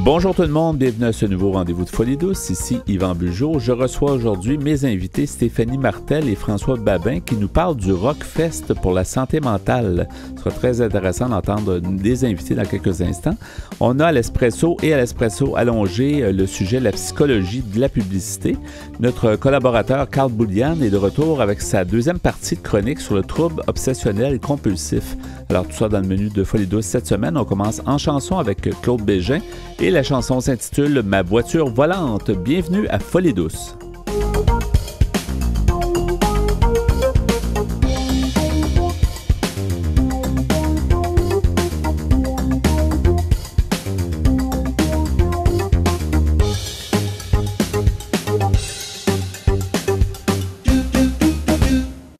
Bonjour tout le monde, bienvenue à ce nouveau rendez-vous de Folie douce. Ici Yvan Bugeaud. Je reçois aujourd'hui mes invités Stéphanie Martel et François Babin qui nous parlent du Rockfest pour la santé mentale. Ce sera très intéressant d'entendre des invités dans quelques instants. On a à l'espresso et à l'espresso allongé le sujet la psychologie de la publicité. Notre collaborateur Carl Boulian est de retour avec sa deuxième partie de chronique sur le trouble obsessionnel compulsif. Alors tout ça dans le menu de Folie douce cette semaine. On commence en chanson avec Claude Bégin et la chanson s'intitule « Ma voiture volante ». Bienvenue à Folie douce.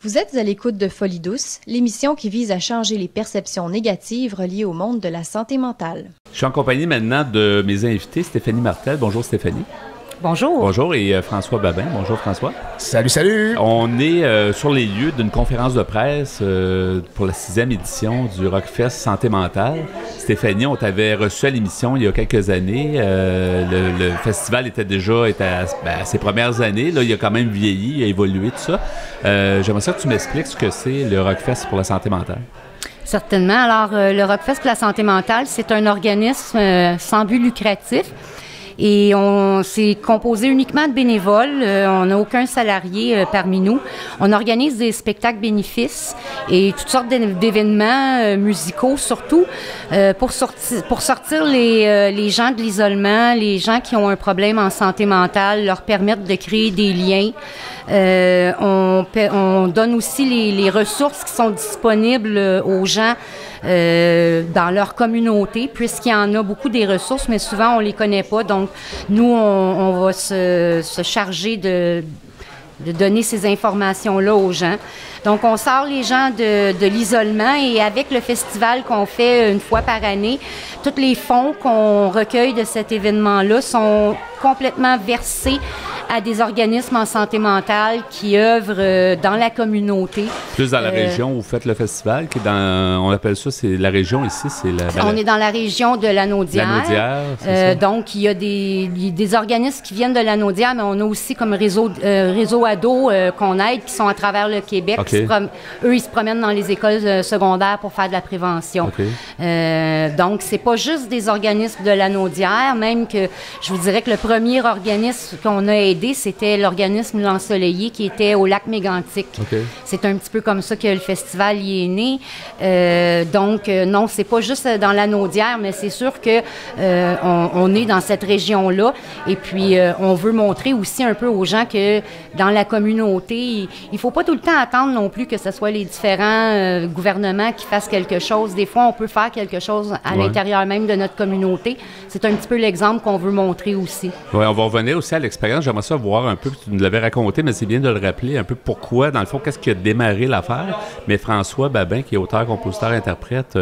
Vous êtes à l'écoute de Folie douce, l'émission qui vise à changer les perceptions négatives reliées au monde de la santé mentale. Je suis en compagnie maintenant de mes invités, Stéphanie Martel. Bonjour Stéphanie. Bonjour. Bonjour, et François Babin. Bonjour François. Salut, salut. On est sur les lieux d'une conférence de presse pour la 6e édition du Rockfest Santé mentale. Stéphanie, on t'avait reçu à l'émission il y a quelques années. Le festival était à ses premières années. Là, il a quand même vieilli, il a évolué, tout ça. J'aimerais ça que tu m'expliques ce que c'est le Rockfest pour la santé mentale. Certainement. Alors, le Rockfest pour la santé mentale, c'est un organisme sans but lucratif. Et c'est composé uniquement de bénévoles. On n'a aucun salarié parmi nous. On organise des spectacles bénéfices et toutes sortes d'événements musicaux, surtout pour sortir les gens de l'isolement, les gens qui ont un problème en santé mentale, leur permettre de créer des liens. On donne aussi les ressources qui sont disponibles aux gens dans leur communauté, puisqu'il y en a beaucoup des ressources, mais souvent on les connaît pas. Donc, nous, on va se charger de donner ces informations-là aux gens. Donc, on sort les gens de l'isolement et avec le festival qu'on fait une fois par année, tous les fonds qu'on recueille de cet événement-là sont complètement versés à des organismes en santé mentale qui œuvrent dans la communauté. Plus dans la région où vous faites le festival, qui est on appelle ça, c'est la région ici, c'est On est dans la région de Lanaudière. Donc, il y a des organismes qui viennent de Lanaudière, mais on a aussi comme réseau ados qu'on aide, qui sont à travers le Québec. Okay. Eux, ils se promènent dans les écoles secondaires pour faire de la prévention. Okay. Donc, c'est pas juste des organismes de Lanaudière, même que je vous dirais que le premier organisme qu'on a aidé, c'était l'organisme L'Ensoleillé qui était au lac Mégantic. Okay. C'est un petit peu comme ça que le festival y est né. Donc, non, c'est pas juste dans la Naudière, mais c'est sûr que on est dans cette région-là. Et puis, on veut montrer aussi un peu aux gens que dans la communauté, il faut pas tout le temps attendre non plus que ce soit les différents gouvernements qui fassent quelque chose. Des fois, on peut faire quelque chose à l'intérieur même de notre communauté. C'est un petit peu l'exemple qu'on veut montrer aussi. Oui, on va revenir aussi à l'expérience. J'aimerais ça voir un peu, tu nous l'avais raconté, mais c'est bien de le rappeler, un peu pourquoi, dans le fond, qu'est-ce qui a démarré l'affaire. Mais François Babin, qui est auteur, compositeur, interprète,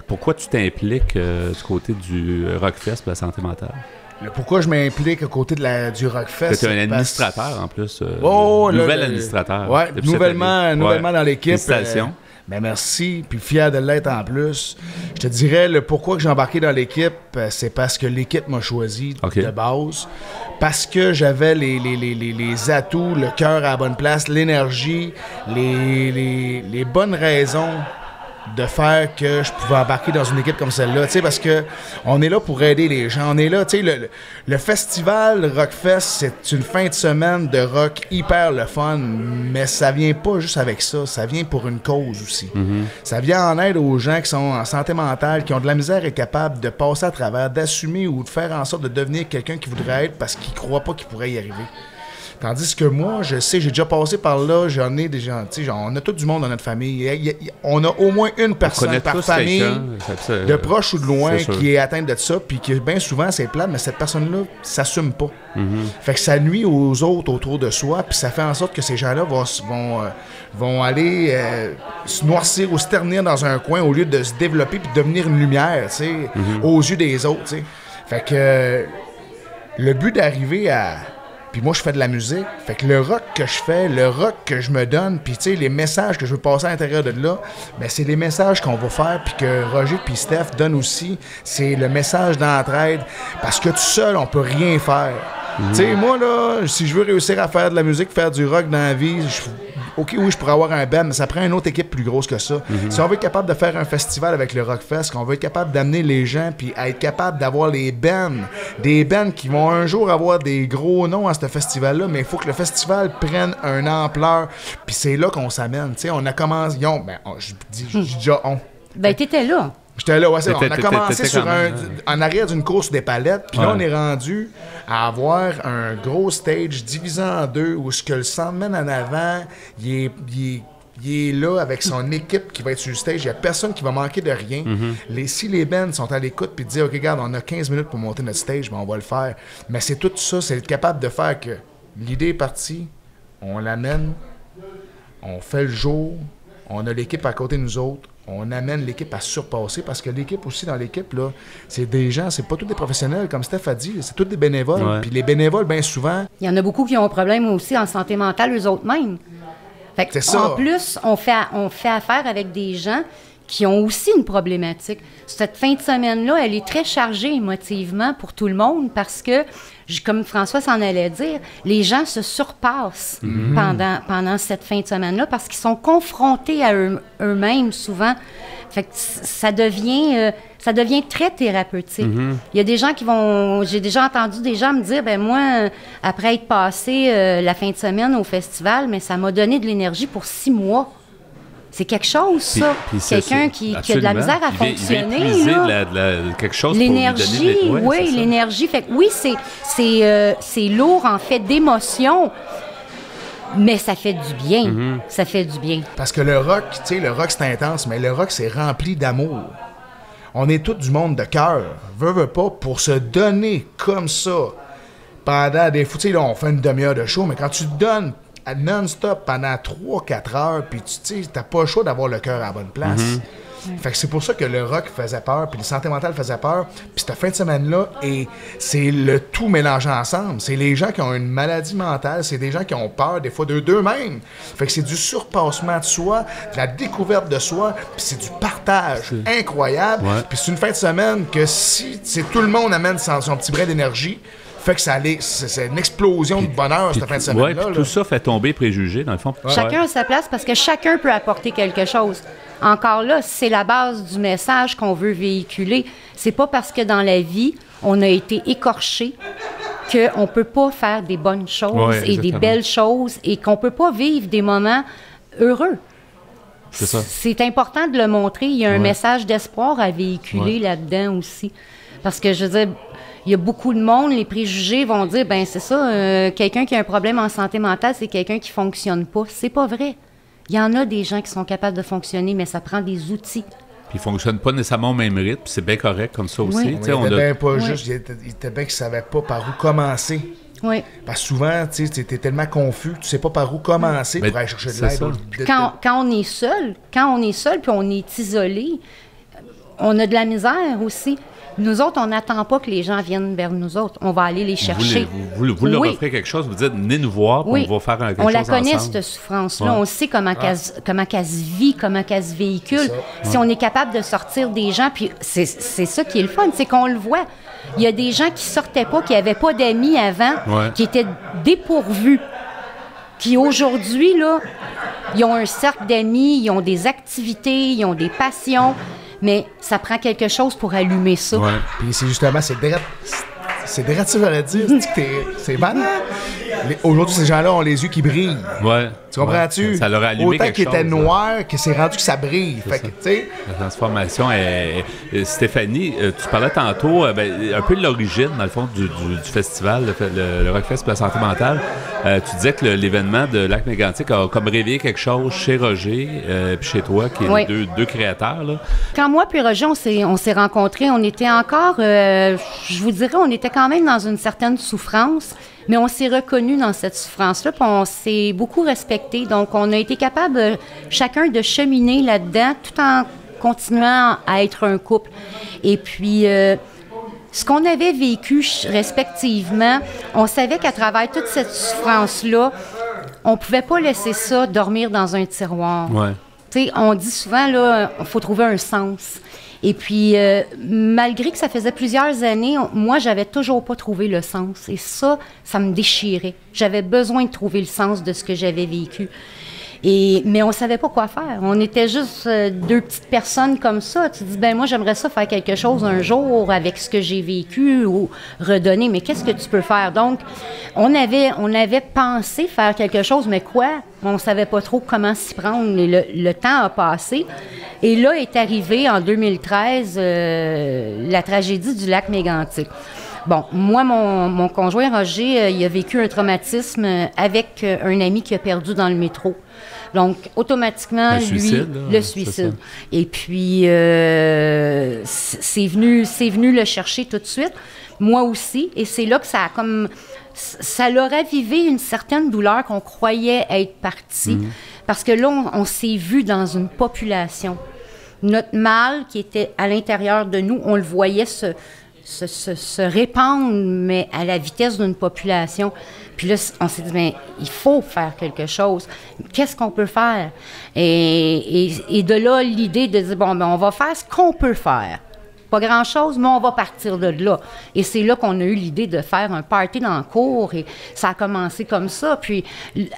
pourquoi tu t'impliques du côté du Rockfest pour la santé mentale? Pourquoi je m'implique à côté du Rockfest? Tu es un administrateur en plus. Nouvel administrateur. Oui, nouvellement dans l'équipe. Félicitations. Ben merci, puis fier de l'être en plus. Je te dirais, le pourquoi que j'ai embarqué dans l'équipe, c'est parce que l'équipe m'a choisi de base, parce que j'avais les atouts, le cœur à la bonne place, l'énergie, les bonnes raisons de faire que je pouvais embarquer dans une équipe comme celle-là, tu sais, parce que on est là pour aider les gens, on est là, tu sais, le festival Rockfest, c'est une fin de semaine de rock hyper le fun, mais ça vient pas juste avec ça, ça vient pour une cause aussi. Mm-hmm. Ça vient en aide aux gens qui sont en santé mentale, qui ont de la misère et capables de passer à travers, d'assumer ou de faire en sorte de devenir quelqu'un qui voudrait être parce qu'ils croient pas qu'ils pourraient y arriver. Tandis que moi, je sais, j'ai déjà passé par là, j'en ai des gens, tu sais, on a tout du monde dans notre famille. On a au moins une personne par famille, de proche ou de loin, qui est atteinte de ça, puis que bien souvent, c'est plate, mais cette personne-là s'assume pas. Fait que ça nuit aux autres autour de soi, puis ça fait en sorte que ces gens-là vont aller se noircir ou se ternir dans un coin au lieu de se développer puis de devenir une lumière, tu sais, aux yeux des autres, tu sais. Fait que le but d'arriver à... Puis moi, je fais de la musique. Fait que le rock que je fais, le rock que je me donne, puis tu sais, les messages que je veux passer à l'intérieur de là, ben c'est les messages qu'on va faire, puis que Roger puis Steph donnent aussi. C'est le message d'entraide. Parce que tout seul, on peut rien faire. Tu sais, moi, là, si je veux réussir à faire de la musique, faire du rock dans la vie, OK, oui, je pourrais avoir un band, mais ça prend une autre équipe plus grosse que ça. Si on veut être capable de faire un festival avec le Rockfest, qu'on veut être capable d'amener les gens, puis être capable d'avoir les bands, des bands qui vont un jour avoir des gros noms à ce festival-là, mais il faut que le festival prenne une ampleur, puis c'est là qu'on s'amène. Tu sais, on a commencé... je dis déjà on. Ben, t'étais là. J'étais là, ouais, on a commencé en arrière d'une course des palettes, puis là, on est rendu à avoir un gros stage divisé en deux, où ce que le Sandman en avant, il est là avec son équipe qui va être sur le stage. Il n'y a personne qui va manquer de rien. Si les bands sont à l'écoute puis disent « OK, regarde, on a 15 minutes pour monter notre stage, ben on va le faire. » Mais c'est tout ça, c'est être capable de faire que l'idée est partie, on l'amène, on fait le jour, on a l'équipe à côté de nous autres, on amène l'équipe à surpasser, parce que l'équipe aussi, dans l'équipe, là, c'est des gens, c'est pas tous des professionnels, comme Steph a dit, c'est tous des bénévoles. Puis les bénévoles, bien souvent... Il y en a beaucoup qui ont un problème aussi en santé mentale, eux autres mêmes. Fait que, en plus, on fait affaire avec des gens qui ont aussi une problématique. Cette fin de semaine-là, elle est très chargée émotivement pour tout le monde, parce que, comme François s'en allait dire, les gens se surpassent pendant cette fin de semaine-là, parce qu'ils sont confrontés à eux-mêmes souvent. Fait que ça devient très thérapeutique. Il y a des gens qui vont... J'ai déjà entendu des gens me dire, ben moi, après être passé la fin de semaine au festival, mais ça m'a donné de l'énergie pour 6 mois. C'est quelque chose, ça. Quelqu'un qui a de la misère à fonctionner. Quelque chose l'énergie, pour lui donner l'énergie. Fait que oui, c'est lourd, en fait, d'émotions, mais ça fait du bien. Ça fait du bien. Parce que le rock, tu sais, le rock, c'est intense, mais le rock, c'est rempli d'amour. On est tous du monde de cœur. Veux pas, pour se donner comme ça pendant des fous. Tu sais, là, on fait une demi-heure de show, mais quand tu te donnes non-stop pendant 3-4 heures, puis tu sais, t'as pas le choix d'avoir le cœur à la bonne place. Fait que c'est pour ça que le rock faisait peur, puis le santé mentale faisait peur, puis cette fin de semaine-là, et c'est le tout mélangé ensemble. C'est les gens qui ont une maladie mentale, c'est des gens qui ont peur des fois d'eux-mêmes. Fait que c'est du surpassement de soi, de la découverte de soi, puis c'est du partage incroyable. Puis c'est une fin de semaine que si tout le monde amène son petit brin d'énergie, fait que c'est une explosion de bonheur cette fin de semaine-là. Oui, tout ça fait tomber préjugés, dans le fond. Chacun a sa place, parce que chacun peut apporter quelque chose. Encore là, c'est la base du message qu'on veut véhiculer. C'est pas parce que dans la vie, on a été écorché qu'on peut pas faire des bonnes choses et des belles choses, et qu'on peut pas vivre des moments heureux. C'est ça. C'est important de le montrer. Il y a un message d'espoir à véhiculer là-dedans aussi. Parce que, je veux dire, il y a beaucoup de monde, les préjugés vont dire, ben c'est ça, quelqu'un qui a un problème en santé mentale, c'est quelqu'un qui fonctionne pas. C'est pas vrai. Il y en a des gens qui sont capables de fonctionner, mais ça prend des outils. Puis ils ne fonctionnent pas nécessairement au même rythme, c'est bien correct comme ça aussi. Il était bien pas juste, il était bien qu'ils ne savaient pas par où commencer. Oui. Parce que souvent, tu es tellement confus, tu ne sais pas par où commencer pour aller chercher de l'aide. Quand on est seul, puis on est isolé, on a de la misère aussi. Nous autres, on n'attend pas que les gens viennent vers nous autres. On va aller les chercher. Vous leur offrez quelque chose, vous dites, venez nous voir, puis on va faire quelque chose ensemble. On la connaît, cette souffrance-là. On sait comment qu'elle se vit, comment qu'elle se véhicule. Si on est capable de sortir des gens, puis c'est ça qui est le fun, c'est qu'on le voit. Il y a des gens qui sortaient pas, qui n'avaient pas d'amis avant, qui étaient dépourvus, qui aujourd'hui, là, ils ont un cercle d'amis, ils ont des activités, ils ont des passions. Mais ça prend quelque chose pour allumer ça. Puis c'est justement, c'est dératif à dire, c'est banal. Aujourd'hui, ces gens-là ont les yeux qui brillent. Tu Tu comprends-tu? Ça leur a allumé autant quelque qu'il chose. était noir, que c'est rendu que ça brille. Fait que, tu sais... La transformation est... Stéphanie, tu parlais tantôt un peu de l'origine, dans le fond, du festival, le Rockfest pour la santé mentale. Tu disais que l'événement de Lac-Mégantic a comme réveillé quelque chose chez Roger puis chez toi, qui est les deux créateurs. Là. Quand moi puis Roger, on s'est rencontrés, on était encore, je vous dirais, on était quand même dans une certaine souffrance, mais on s'est reconnus dans cette souffrance-là, puis on s'est beaucoup respectés. Donc, on a été capable, chacun, de cheminer là-dedans, tout en continuant à être un couple. Et puis... ce qu'on avait vécu respectivement, on savait qu'à travers toute cette souffrance-là, on ne pouvait pas laisser ça dormir dans un tiroir. Ouais. Tu sais, on dit souvent, là, il faut trouver un sens. Et puis, malgré que ça faisait plusieurs années, moi, j'avais toujours pas trouvé le sens. Et ça me déchirait. J'avais besoin de trouver le sens de ce que j'avais vécu. Mais on savait pas quoi faire. On était juste deux petites personnes comme ça. Tu dis, moi, j'aimerais ça faire quelque chose un jour avec ce que j'ai vécu ou redonner. Mais qu'est-ce que tu peux faire? Donc, on avait pensé faire quelque chose, mais quoi? On savait pas trop comment s'y prendre. Le temps a passé. Et là est arrivée, en 2013, la tragédie du Lac-Mégantic. Bon, moi, mon conjoint Roger, il a vécu un traumatisme avec un ami qui a perdu dans le métro. Donc, automatiquement, le suicide. Et puis, c'est venu le chercher tout de suite. Moi aussi. Et c'est là que ça leur a ravivé une certaine douleur qu'on croyait être partie. Parce que là, on s'est vu dans une population. Notre mal qui était à l'intérieur de nous, on le voyait se répandre, mais à la vitesse d'une population. Puis là, on s'est dit, il faut faire quelque chose. Qu'est-ce qu'on peut faire? Et de là, l'idée de dire, on va faire ce qu'on peut faire. Pas grand-chose, mais on va partir de là. Et c'est là qu'on a eu l'idée de faire un party dans la cour, et ça a commencé comme ça. Puis,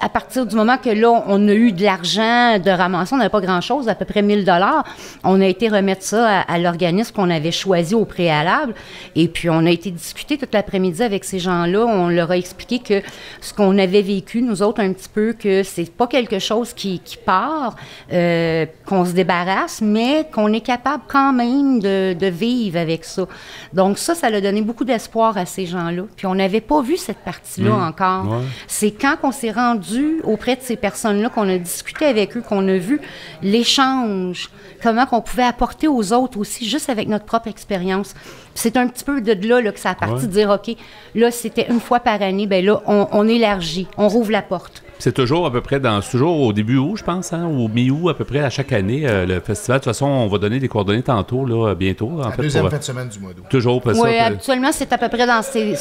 à partir du moment que là, on a eu de l'argent de ramasser, on n'avait pas grand-chose, à peu près 1 000 $, on a été remettre ça à l'organisme qu'on avait choisi au préalable. Et puis, on a été discuter toute l'après-midi avec ces gens-là. On leur a expliqué que ce qu'on avait vécu, nous autres, un petit peu, que c'est pas quelque chose qui part, qu'on se débarrasse, mais qu'on est capable quand même de vivre avec ça. Donc ça a donné beaucoup d'espoir à ces gens-là. Puis on n'avait pas vu cette partie-là encore. Ouais. C'est quand on s'est rendu auprès de ces personnes-là, qu'on a discuté avec eux, qu'on a vu l'échange, comment qu'on pouvait apporter aux autres aussi, juste avec notre propre expérience. C'est un petit peu de là que ça a parti de dire, OK, là, c'était une fois par année, là, on élargit, on rouvre la porte. C'est toujours à peu près toujours au début août, je pense, au mi-août à peu près à chaque année, le festival. De toute façon, on va donner des coordonnées tantôt, là, bientôt. La deuxième fin de semaine du mois d'août. Toujours. Oui, habituellement, c'est à peu près dans ces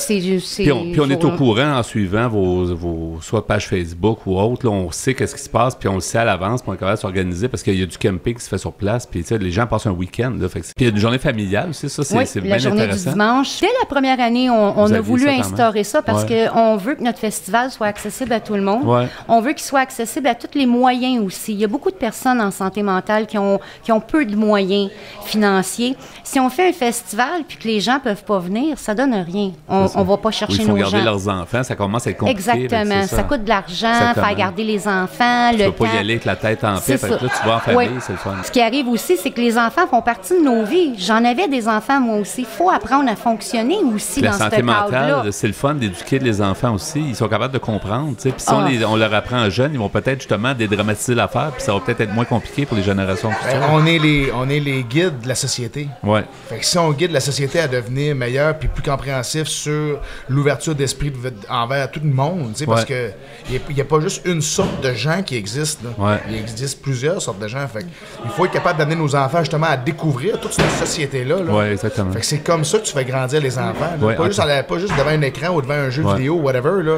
puis on est au courant en suivant vos soit pages Facebook ou autres. Là, on sait qu'est-ce qui se passe, puis on le sait à l'avance, puis on est capable de s'organiser parce qu'il y a du camping qui se fait sur place, puis les gens passent un week-end. Là, puis il y a une journée familiale aussi, ça, c'est bien intéressant. La journée du dimanche. Dès la première année, on a voulu instaurer ça parce qu'on veut que notre festival soit accessible à tout le monde. Ouais. On veut qu'il soit accessible à tous les moyens aussi. Il y a beaucoup de personnes en santé mentale qui ont peu de moyens financiers. Si on fait un festival puis que les gens peuvent pas venir, ça donne rien. On va pas chercher nos gens. Il faut garder leurs enfants, ça commence à être compliqué. Exactement. Ça coûte de l'argent, faire garder les enfants, tu peux pas y aller avec la tête en paix, fait que là, tu vas en famille, c'est le fun. Ce qui arrive aussi, c'est que les enfants font partie de nos vies. J'en avais des enfants, moi aussi. Il faut apprendre à fonctionner aussi dans ce cadre-là. La santé mentale, c'est le fun d'éduquer les enfants aussi. Ils sont capables de comprendre. Puis si on leur apprend jeunes, ils vont peut-être justement dédramatiser l'affaire, puis ça va peut-être être moins compliqué pour les générations futures. On est les guides de la société. Ouais. Fait que si on guide la société à devenir meilleure puis plus compréhensif sur l'ouverture d'esprit envers tout le monde, parce que il n'y a pas juste une sorte de gens qui existent. Il existe plusieurs sortes de gens. Fait il faut être capable d'amener nos enfants justement à découvrir toute cette société-là. Oui, exactement. Fait que c'est comme ça que tu fais grandir les enfants. Pas juste devant un écran ou devant un jeu vidéo, whatever. Là.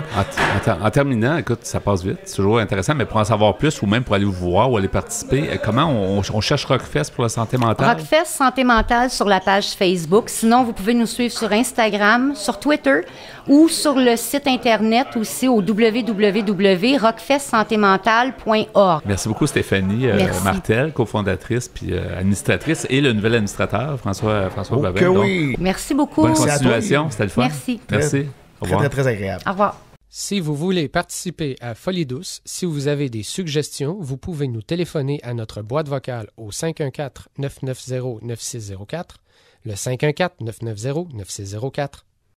En terminant, écoute, ça passe vite. C'est toujours intéressant, mais pour en savoir plus ou même pour aller vous voir ou aller participer, comment on cherche Rockfest pour la santé mentale? Rockfest Santé mentale sur la page Facebook. Sinon, vous pouvez nous suivre sur Instagram, sur Twitter ou sur le site Internet aussi au www.rockfestsantémentale.org. Merci beaucoup, Stéphanie Martel, cofondatrice puis administratrice, et le nouvel administrateur, François Babin. Oui. Merci beaucoup. Bonne continuation, c'était le fun. Merci. Merci. Au revoir. Très, très agréable. Au revoir. Si vous voulez participer à Folie douce, si vous avez des suggestions, vous pouvez nous téléphoner à notre boîte vocale au 514-990-9604, le 514-990-9604.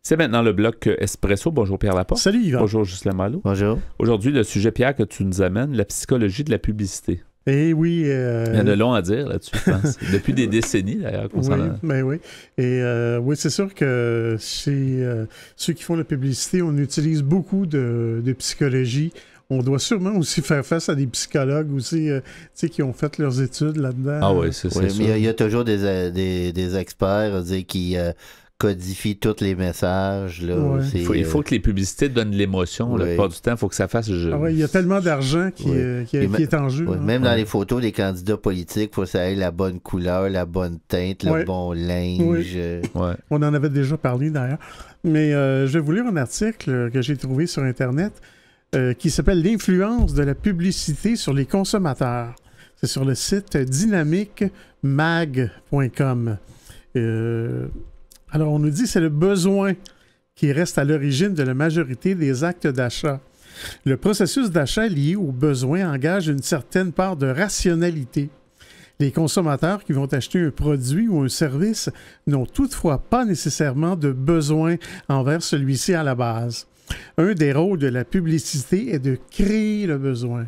C'est maintenant le bloc Espresso. Bonjour Pierre Laporte. Salut Yvan. Bonjour Ghislain Malo. Bonjour. Aujourd'hui, le sujet, Pierre, que tu nous amènes, la psychologie de la publicité. Eh oui. Il y en a long à dire là-dessus, je pense. Depuis des décennies, d'ailleurs. Oui. Et oui, c'est sûr que chez ceux qui font la publicité, on utilise beaucoup de psychologie. On doit sûrement aussi faire face à des psychologues aussi, qui ont fait leurs études là-dedans. Ah oui, c'est ça. Mais il y a toujours des experts qui codifient tous les messages. Là, ouais. Il faut que les publicités donnent l'émotion. La plupart du temps, il faut que ça fasse... il y a tellement d'argent qui est en jeu. Même dans les photos des candidats politiques, il faut que ça ait la bonne couleur, la bonne teinte, le bon linge. Oui. On en avait déjà parlé d'ailleurs. Mais je vais vous lire un article que j'ai trouvé sur Internet qui s'appelle « L'influence de la publicité sur les consommateurs ». C'est sur le site dynamicmag.com. Alors, on nous dit que c'est le besoin qui reste à l'origine de la majorité des actes d'achat. Le processus d'achat lié au besoin engage une certaine part de rationalité. Les consommateurs qui vont acheter un produit ou un service n'ont toutefois pas nécessairement de besoin envers celui-ci à la base. Un des rôles de la publicité est de créer le besoin.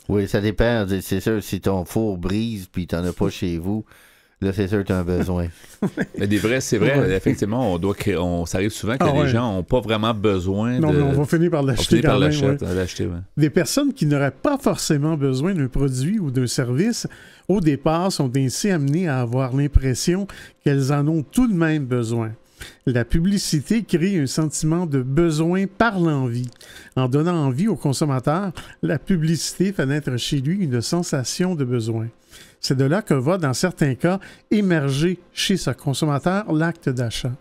Oui, ça dépend. C'est sûr, si ton four brise puis tu n'en as pas chez vous, là, c'est sûr que tu as un besoin. Mais c'est vrai, effectivement, ça arrive souvent que les gens n'ont pas vraiment besoin Non, mais on va finir par l'acheter quand même. L'acheter. Des personnes qui n'auraient pas forcément besoin d'un produit ou d'un service, au départ, sont ainsi amenées à avoir l'impression qu'elles en ont tout de même besoin. La publicité crée un sentiment de besoin par l'envie. En donnant envie au consommateur, la publicité fait naître chez lui une sensation de besoin. C'est de là que va, dans certains cas, émerger chez ce consommateur l'acte d'achat.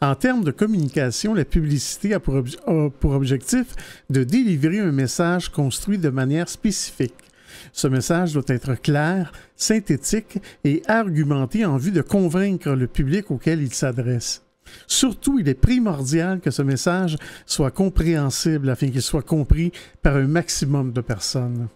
En termes de communication, la publicité a pour objectif de délivrer un message construit de manière spécifique. Ce message doit être clair, synthétique et argumenté en vue de convaincre le public auquel il s'adresse. Surtout, il est primordial que ce message soit compréhensible afin qu'il soit compris par un maximum de personnes.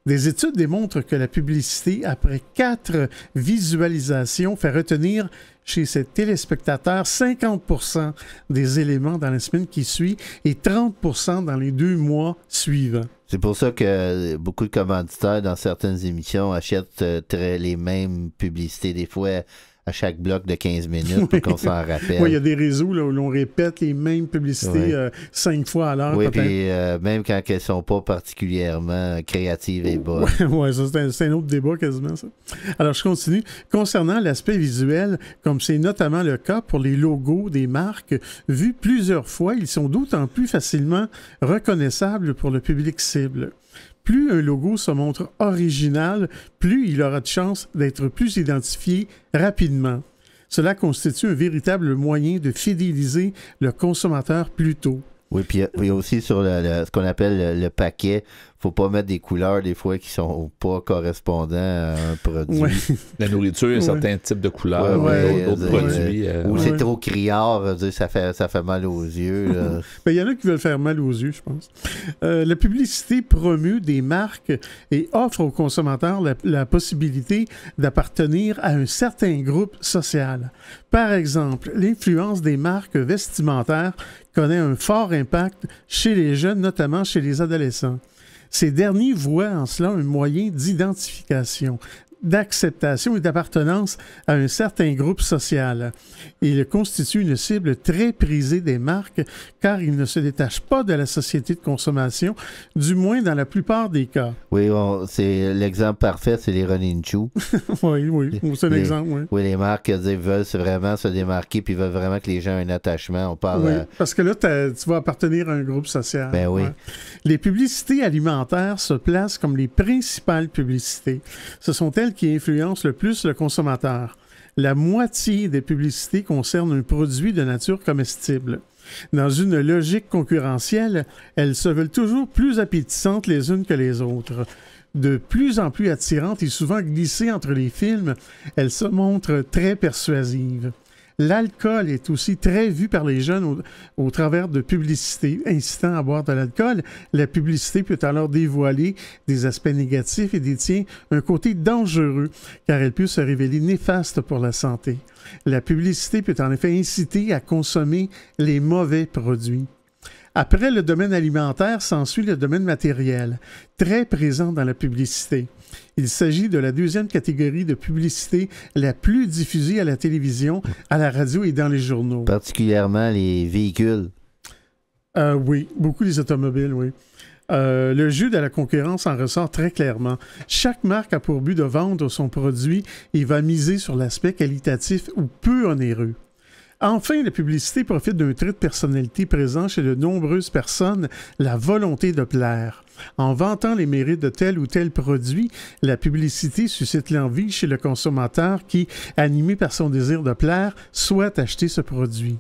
Des études démontrent que la publicité, après 4 visualisations, fait retenir chez ses téléspectateurs 50% des éléments dans la semaine qui suit et 30% dans les 2 mois suivants. C'est pour ça que beaucoup de commanditaires dans certaines émissions achètent les mêmes publicités, des fois à chaque bloc de 15 minutes pour qu'on s'en rappelle. Oui, il y a des réseaux là, où l'on répète les mêmes publicités 5 fois à l'heure. Oui, puis même quand elles ne sont pas particulièrement créatives et bonnes. Oui, ça c'est un autre débat quasiment, ça. Alors, je continue. Concernant l'aspect visuel, comme c'est notamment le cas pour les logos des marques, vus plusieurs fois, ils sont d'autant plus facilement reconnaissables pour le public cible. Plus un logo se montre original, plus il aura de chances d'être plus identifié rapidement. Cela constitue un véritable moyen de fidéliser le consommateur plus tôt. Oui, puis il y a aussi sur ce qu'on appelle le paquet, faut pas mettre des couleurs des fois qui sont pas correspondants à un produit. Ouais. La nourriture, certains types de couleurs, d'autres produits. Ou c'est trop criard, ça fait mal aux yeux. Il y en a qui veulent faire mal aux yeux, je pense. La publicité promeut des marques et offre aux consommateurs la possibilité d'appartenir à un certain groupe social. Par exemple, l'influence des marques vestimentaires connaît un fort impact chez les jeunes, notamment chez les adolescents. Ces derniers voient en cela un moyen d'identification, d'acceptation et d'appartenance à un certain groupe social. Il constitue une cible très prisée des marques car il ne se détache pas de la société de consommation, du moins dans la plupart des cas. Oui, c'est l'exemple parfait, c'est les running shoes. oui, c'est un exemple, oui. Oui, les marques veulent vraiment se démarquer puis veulent vraiment que les gens aient un attachement. On parle parce que là, tu vas appartenir à un groupe social. Ben oui. Ouais. Les publicités alimentaires se placent comme les principales publicités. Ce sont elles qui influencent le plus le consommateur. La moitié des publicités concernent un produit de nature comestible. Dans une logique concurrentielle, elles se veulent toujours plus appétissantes les unes que les autres. De plus en plus attirantes et souvent glissées entre les films, elles se montrent très persuasives. L'alcool est aussi très vu par les jeunes au travers de publicités incitant à boire de l'alcool. La publicité peut alors dévoiler des aspects négatifs et détient un côté dangereux, car elle peut se révéler néfaste pour la santé. La publicité peut en effet inciter à consommer les mauvais produits. Après le domaine alimentaire, s'ensuit le domaine matériel, très présent dans la publicité. Il s'agit de la deuxième catégorie de publicité la plus diffusée à la télévision, à la radio et dans les journaux. Particulièrement les véhicules. Oui, beaucoup les automobiles, oui. Le jeu de la concurrence en ressort très clairement. Chaque marque a pour but de vendre son produit et va miser sur l'aspect qualitatif ou peu onéreux. Enfin, la publicité profite d'un trait de personnalité présent chez de nombreuses personnes, la volonté de plaire. En vantant les mérites de tel ou tel produit, la publicité suscite l'envie chez le consommateur qui, animé par son désir de plaire, souhaite acheter ce produit.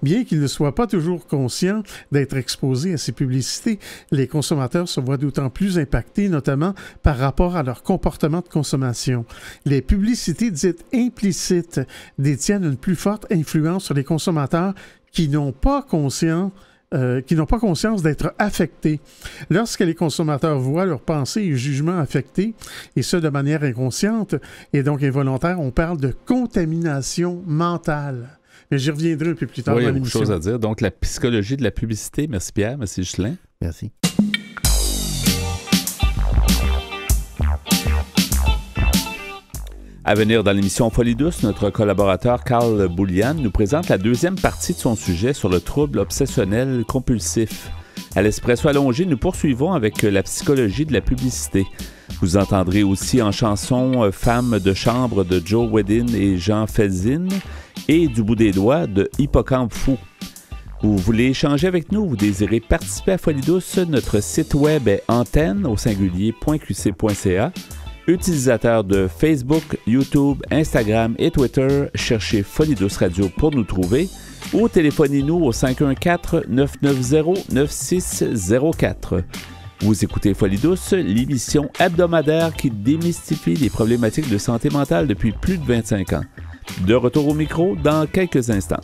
Bien qu'ils ne soient pas toujours conscients d'être exposés à ces publicités, les consommateurs se voient d'autant plus impactés, notamment par rapport à leur comportement de consommation. Les publicités dites implicites détiennent une plus forte influence sur les consommateurs qui n'ont pas conscience d'être affectés. Lorsque les consommateurs voient leurs pensées et jugements affectés, et ce de manière inconsciente et donc involontaire, on parle de contamination mentale. Mais j'y reviendrai un peu plus tard dans l'émission. Il y a beaucoup de choses à dire. Donc, la psychologie de la publicité. Merci Pierre, merci Ghislain. Merci. À venir dans l'émission Folie douce, notre collaborateur Carl Boulian nous présente la deuxième partie de son sujet sur le trouble obsessionnel compulsif. À l'Espresso allongé, nous poursuivons avec la psychologie de la publicité. Vous entendrez aussi en chanson Femme de chambre de Joe Wedin et Jean Felzin et Du bout des doigts de Hippocampe fou. Vous voulez échanger avec nous, vous désirez participer à Folie douce, notre site web est antenne au singulier.qc.ca. Utilisateur de Facebook, YouTube, Instagram et Twitter, cherchez Folie douce Radio pour nous trouver ou téléphonez-nous au 514-990-9604. Vous écoutez Folie douce, l'émission hebdomadaire qui démystifie les problématiques de santé mentale depuis plus de 25 ans. De retour au micro dans quelques instants.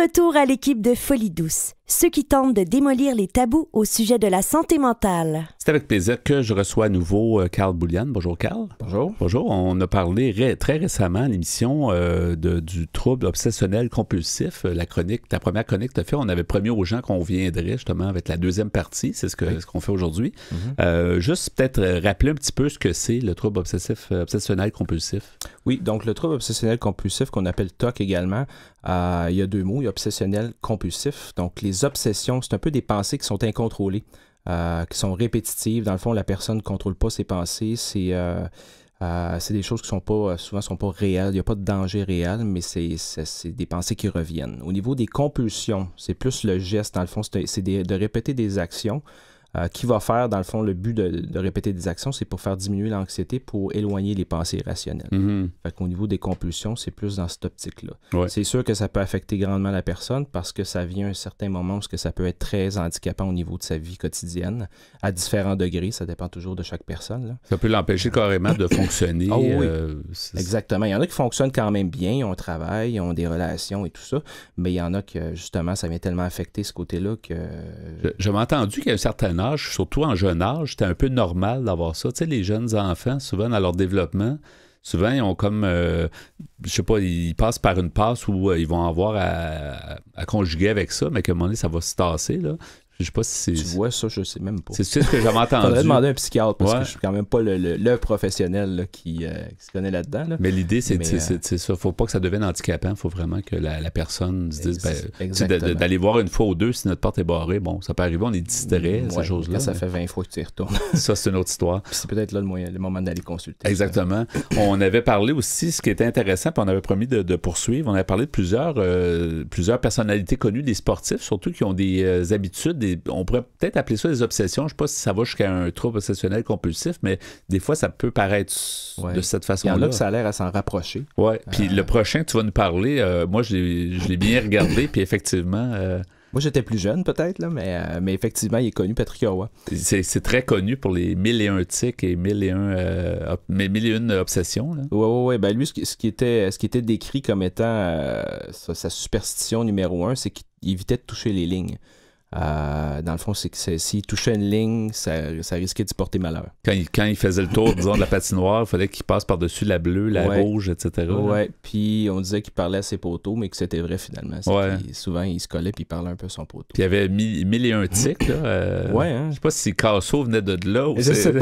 Retour à l'équipe de Folie douce, ceux qui tentent de démolir les tabous au sujet de la santé mentale. C'est avec plaisir que je reçois à nouveau Carl Boulian. Bonjour Carl. Bonjour. Bonjour. On a parlé très récemment à l'émission du trouble obsessionnel compulsif. Ta première chronique que tu as fait, on avait promis aux gens qu'on viendrait justement avec la deuxième partie. C'est ce qu'on fait aujourd'hui. Mm-hmm. Juste peut-être rappeler un petit peu ce que c'est le trouble obsessionnel compulsif. Oui, donc le trouble obsessionnel compulsif qu'on appelle TOC également, il y a deux mots, il y a obsessionnel compulsif. Donc les obsessions, c'est un peu des pensées qui sont incontrôlées. Qui sont répétitives. Dans le fond, la personne ne contrôle pas ses pensées. C'est des choses qui souvent sont pas réelles. Il n'y a pas de danger réel, mais c'est des pensées qui reviennent. Au niveau des compulsions, c'est plus le geste. Dans le fond, c'est de répéter des actions. Qui va faire, dans le fond, le but de répéter des actions, c'est pour faire diminuer l'anxiété, pour éloigner les pensées irrationnelles. Mm-hmm. Fait qu'au niveau des compulsions, c'est plus dans cette optique-là. Ouais. C'est sûr que ça peut affecter grandement la personne parce que ça vient à un certain moment où ça peut être très handicapant au niveau de sa vie quotidienne, à différents degrés, ça dépend toujours de chaque personne. Là. Ça peut l'empêcher carrément de fonctionner. Oh, oui. Exactement. Il y en a qui fonctionnent quand même bien, ils ont un travail, ils ont des relations et tout ça, mais il y en a que, justement, ça vient tellement affecter ce côté-là que... J'avais entendu qu'à un certain âge, surtout en jeune âge, c'était un peu normal d'avoir ça. Tu sais, les jeunes enfants, souvent dans leur développement, souvent ils ont comme, je sais pas, ils passent par une passe où ils vont avoir à conjuguer avec ça, mais qu'à un moment donné, ça va se tasser, là. Je sais pas si c'est... Tu vois ça, je sais même pas. C'est ce que j'avais entendu. Faudrait demander à un psychiatre parce que je suis quand même pas le professionnel là, qui se connaît là-dedans. Là. Mais l'idée, c'est ça. Faut pas que ça devienne handicapant. Faut vraiment que la personne se dise d'aller voir une fois ou deux si notre porte est barrée. Bon, ça peut arriver, on est distrait, ces choses-là. Ça fait 20 fois que tu y retournes. Ça, c'est une autre histoire. Puis c'est peut-être là le moment d'aller consulter. Exactement. On avait parlé aussi, ce qui était intéressant, puis on avait promis de poursuivre, on avait parlé de plusieurs personnalités connues, des sportifs, surtout qui ont des habitudes, on pourrait peut-être appeler ça des obsessions. Je ne sais pas si ça va jusqu'à un trouble obsessionnel compulsif, mais des fois, ça peut paraître de cette façon-là. Il y en a que ça a l'air à s'en rapprocher. Oui. Puis le prochain que tu vas nous parler, moi, je l'ai bien regardé, puis effectivement... Moi, j'étais plus jeune, peut-être, là, mais effectivement, il est connu, Patrick Roy. C'est très connu pour les 1001 tics et 1001 obsessions. Oui. Ben, lui, ce qui était décrit comme étant sa superstition numéro 1, c'est qu'il évitait de toucher les lignes. Dans le fond, c'est que s'il touchait une ligne, ça risquait d'y porter malheur. Quand il faisait le tour, disons, de la patinoire, il fallait qu'il passe par-dessus la bleue, la rouge, etc. Oui, puis on disait qu'il parlait à ses poteaux, mais que c'était vrai finalement. Souvent, il se collait puis il parlait un peu à son poteau. Puis il y avait 1001 tics, là. Je sais pas si Casso venait de là ou c'est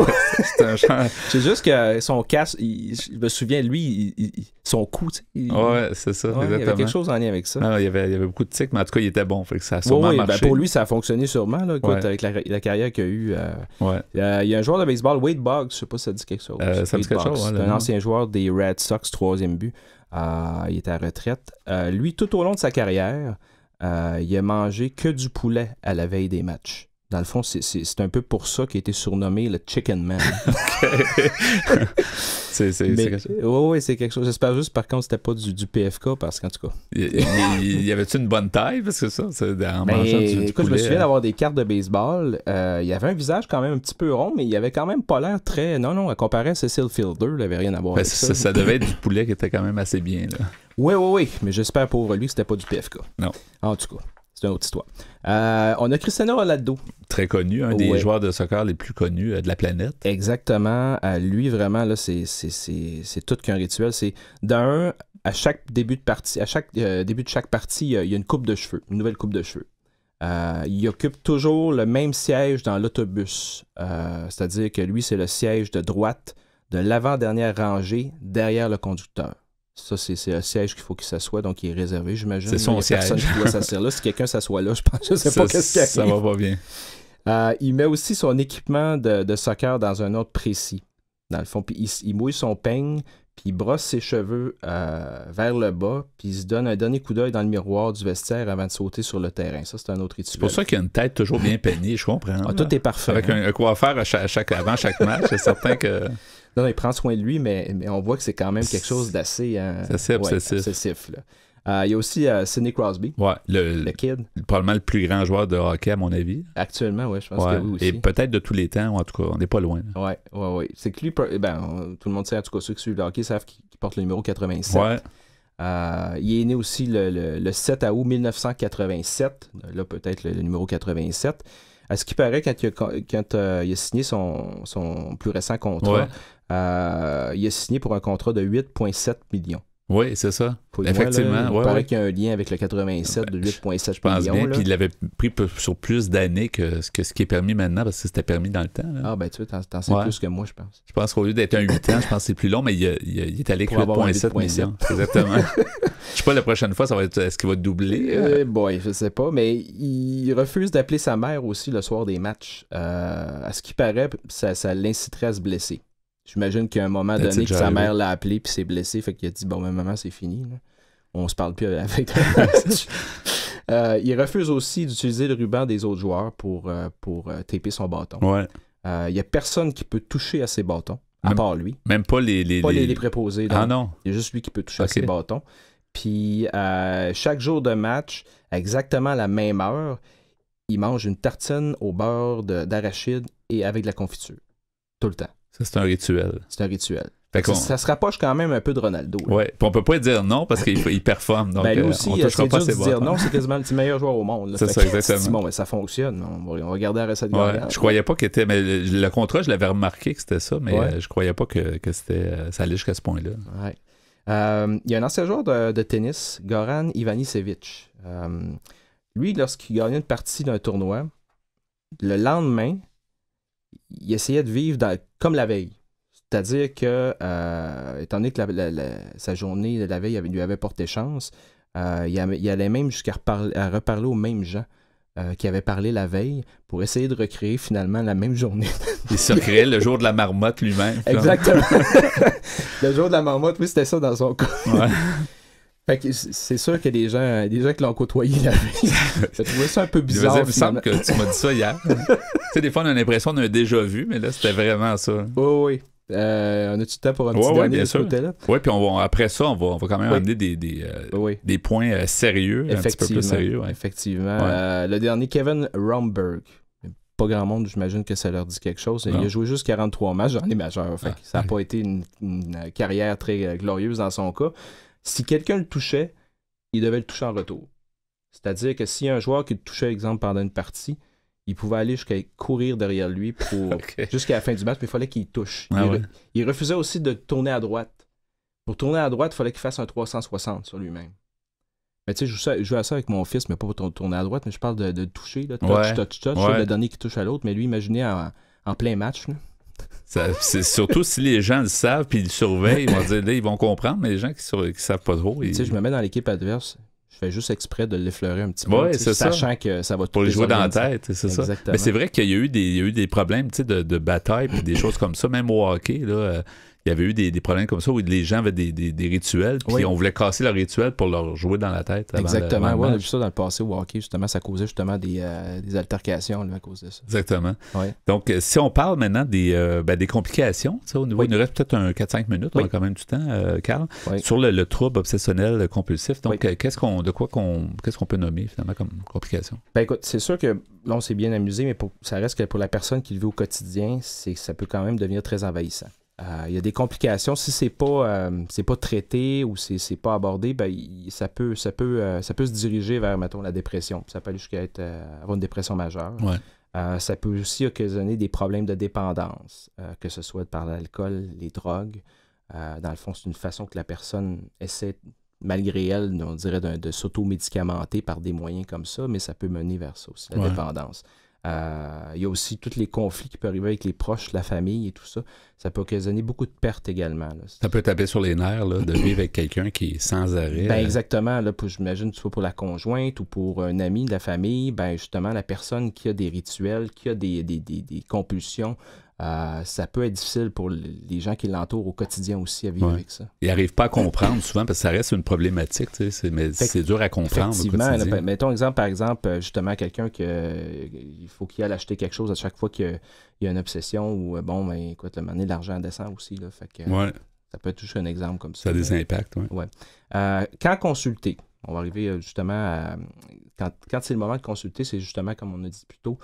un genre... C'est juste que son casque, je me souviens, lui, son cou, tu sais. Ouais, c'est ça, exactement. Il y avait quelque chose en lien avec ça. Non, il y avait beaucoup de tics, mais en tout cas, il était bon, fait que ça a sûrement marché. Ben pour lui, ça a fonctionné sûrement, là, avec la carrière qu'il a eue. Il y a un joueur de baseball, Wade Boggs, je sais pas si ça dit quelque chose. Ça dit quelque chose. C'est un ancien joueur des Red Sox, 3e but. Il était à retraite. Lui, tout au long de sa carrière, il a mangé que du poulet à la veille des matchs. Dans le fond, c'est un peu pour ça qu'il a été surnommé le Chicken Man. Oui, c'est quelque chose. J'espère juste, par contre, c'était pas du PFK, parce qu'en tout cas... Y avait-tu une bonne taille? Parce que ça, c'est en mangeant du poulet... Je me souviens d'avoir des cartes de baseball. Il y avait un visage quand même un petit peu rond, mais il avait quand même pas l'air très... Non, à comparer à Cecil Fielder, il n'avait rien à voir avec ça. Ça devait être du poulet qui était quand même assez bien, là. Oui, mais j'espère pour lui que c'était pas du PFK. Non. En tout cas... C'est une autre histoire. On a Cristiano Ronaldo. Très connu, un des joueurs de soccer les plus connus de la planète. Exactement. Lui, vraiment, là, c'est tout qu'un rituel. C'est à chaque début de partie, à chaque début de chaque partie, il y a une coupe de cheveux, une nouvelle coupe de cheveux. Il occupe toujours le même siège dans l'autobus. C'est-à-dire que lui, c'est le siège de droite de l'avant-dernière rangée derrière le conducteur. Ça, c'est le siège qu'il faut qu'il s'assoie, donc il est réservé, j'imagine. C'est son siège. Personne qui doit s'asseoir là. Si quelqu'un s'assoit là, je sais pas qu'est-ce qu'il y a. Ça va pas bien. Il met aussi son équipement de soccer dans un ordre précis. Dans le fond, puis il mouille son peigne, puis il brosse ses cheveux vers le bas, puis il se donne un dernier coup d'œil dans le miroir du vestiaire avant de sauter sur le terrain. Ça, c'est un autre rituel. C'est pour ça qu'il y a une tête toujours bien peignée, je comprends. Tout est parfait. Avec un coiffeur avant chaque match, c'est certain que... Non, il prend soin de lui, mais on voit que c'est quand même quelque chose d'assez... c'est assez obsessif. Là. Il y a aussi Sidney Crosby, le kid. Probablement le plus grand joueur de hockey, à mon avis. Actuellement, oui, je pense que oui aussi. Et peut-être de tous les temps, ou en tout cas, on n'est pas loin. Oui. C'est que lui, tout le monde sait, en tout cas ceux qui suivent le hockey savent qu'il porte le numéro 87. Ouais. Il est né aussi le 7 août 1987. Là, peut-être le numéro 87. À ce qui paraît, quand il a signé son plus récent contrat, il a signé pour un contrat de 8,7 millions. Oui, c'est ça. Effectivement. Il paraît qu'il y a un lien avec le 87 de 8,7 millions. Je pense bien, puis il l'avait pris sur plus d'années que ce qui est permis maintenant, parce que c'était permis dans le temps. Là. Ah, ben tu vois, t'en sais plus que moi, je pense. Je pense qu'au lieu d'être un 8 ans, je pense que c'est plus long, mais il est allé avec 8,7 millions. Exactement. Je sais pas, la prochaine fois, est-ce qu'il va doubler? Je sais pas, mais il refuse d'appeler sa mère aussi le soir des matchs. À ce qui paraît, ça l'inciterait à se blesser. J'imagine qu'à un moment donné, que sa mère l'a appelé puis s'est blessé, fait qu'il a dit bon, maman, c'est fini. Là. On se parle plus avec il refuse aussi d'utiliser le ruban des autres joueurs pour taper son bâton. Ouais. Il n'y a personne qui peut toucher à ses bâtons, à part lui. Même pas les préposés. Ah non. Il y a juste lui qui peut toucher à ses bâtons. Puis chaque jour de match, à exactement la même heure, il mange une tartine au beurre d'arachide et avec de la confiture. Tout le temps. Ça, c'est un rituel. C'est un rituel. Ça se rapproche quand même un peu de Ronaldo. Oui, puis on peut pas dire non parce qu'il performe. Donc, lui aussi, c'est dur de dire non, c'est quasiment le petit meilleur joueur au monde. Là. C'est ça, exactement. Bon, ça fonctionne. On va regarder la recette gagnante. Je croyais pas qu'il était... Mais le contrat, je l'avais remarqué que c'était ça, mais je croyais pas que ça allait jusqu'à ce point-là. Ouais. Il y a un ancien joueur de tennis, Goran Ivanisevic. Lui, lorsqu'il gagnait une partie d'un tournoi, le lendemain, il essayait de vivre comme la veille. C'est-à-dire que, étant donné que sa journée de la veille lui avait porté chance, il allait même jusqu'à reparler aux mêmes gens qui avaient parlé la veille pour essayer de recréer finalement la même journée. Il se recréait le jour de la marmotte lui-même. Exactement. Le jour de la marmotte, oui, c'était ça dans son cas. Ouais. Fait que c'est sûr qu'il y a des gens qui l'ont côtoyé la veille. J'ai trouvé ça un peu bizarre. Il me semble que tu m'as dit ça hier. Tu sais, des fois, on a l'impression d'un déjà vu, mais là, c'était vraiment ça. Oui. On a-tu le temps pour un petit dernier de ce côté-là? Oui, puis après ça, on va quand même amener des points sérieux, un petit peu plus sérieux. Ouais. Effectivement. Le dernier, Kevin Romberg. Pas grand monde, j'imagine que ça leur dit quelque chose. Il a joué juste 43 matchs dans les majeurs. Fait que ça n'a pas été une carrière très glorieuse dans son cas. Si quelqu'un le touchait, il devait le toucher en retour. C'est-à-dire que s'il y a un joueur qui le touchait, exemple, pendant une partie, il pouvait aller jusqu'à courir derrière lui jusqu'à la fin du match, mais il fallait qu'il touche. Il refusait aussi de tourner à droite. Pour tourner à droite, il fallait qu'il fasse un 360 sur lui-même. Mais tu sais, je joue à ça avec mon fils, mais pas pour tourner à droite, mais je parle de toucher, là, touch, le dernier qui touche à l'autre, mais lui, imaginez en plein match. Là. C'est surtout si les gens le savent puis ils le surveillent, ils vont dire là, ils vont comprendre, mais les gens qui savent pas trop. Tu sais, je me mets dans l'équipe adverse, je fais juste exprès de l'effleurer un petit peu, sachant que ça va tout pour le jouer dans la tête, c'est ça. Mais c'est vrai qu'il y a eu des problèmes de bataille puis des choses comme ça, même au hockey, là. Il y avait eu des problèmes comme ça où les gens avaient des rituels, puis on voulait casser leur rituel pour leur jouer dans la tête. Exactement. On a vu ça dans le passé au hockey, justement, ça causait justement des altercations là, à cause de ça. Exactement. Ouais. Donc, si on parle maintenant des complications, au niveau, il nous reste peut-être 4-5 minutes, on a quand même du temps, Carl, sur le trouble obsessionnel compulsif. Donc, qu'est-ce qu'on peut nommer finalement comme complication? Ben écoute, c'est sûr que là, on s'est bien amusé, mais ça reste que pour la personne qui le vit au quotidien, ça peut quand même devenir très envahissant. Il y a des complications. Si c'est pas traité ou c'est pas abordé, ben, ça peut se diriger vers, mettons, la dépression. Ça peut aller jusqu'à avoir une dépression majeure. Ouais. Ça peut aussi occasionner des problèmes de dépendance, que ce soit par l'alcool, les drogues. Dans le fond, c'est une façon que la personne essaie, malgré elle, on dirait de s'auto-médicamenter par des moyens comme ça, mais ça peut mener vers ça aussi, la dépendance. Il y a aussi tous les conflits qui peuvent arriver avec les proches, la famille et tout ça. Ça peut occasionner beaucoup de pertes également. Là. Ça peut taper sur les nerfs là, de vivre avec quelqu'un qui est sans arrêt. Ben exactement. Là, j'imagine soit pour la conjointe ou pour un ami de la famille, ben justement, la personne qui a des rituels, qui a des compulsions, ça peut être difficile pour les gens qui l'entourent au quotidien aussi à vivre avec ça. Ils n'arrivent pas à comprendre souvent parce que ça reste une problématique, mais c'est dur à comprendre au quotidien. Là, mettons par exemple, justement, quelqu'un il faut qu'il aille acheter quelque chose à chaque fois qu'il y a une obsession ou écoute, le moment donné, l'argent descend aussi. Là, fait que, ça peut être juste un exemple comme ça. Ça a des impacts, oui. Quand consulter, on va arriver justement à... Quand c'est le moment de consulter, c'est justement, comme on a dit plus tôt,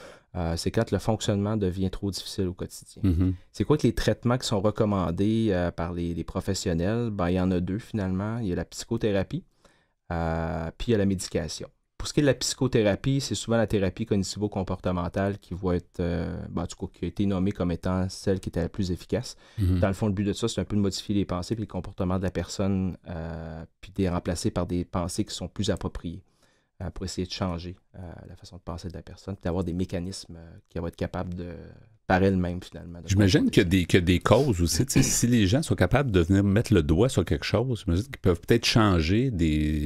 c'est quand le fonctionnement devient trop difficile au quotidien. Mm-hmm. C'est quoi que les traitements qui sont recommandés par les professionnels? Ben, il y en a deux finalement. Il y a la psychothérapie, puis il y a la médication. Pour ce qui est de la psychothérapie, c'est souvent la thérapie cognitivo-comportementale qui va être, qui a été nommée comme étant celle qui était la plus efficace. Mm-hmm. Dans le fond, le but de ça, c'est un peu de modifier les pensées et les comportements de la personne, puis de les remplacer par des pensées qui sont plus appropriées. Pour essayer de changer la façon de penser de la personne, puis d'avoir des mécanismes qui vont être capables de, par elle-même, finalement. J'imagine qu'il y a des causes aussi. Si les gens sont capables de venir mettre le doigt sur quelque chose, j'imagine qu'ils peuvent peut-être changer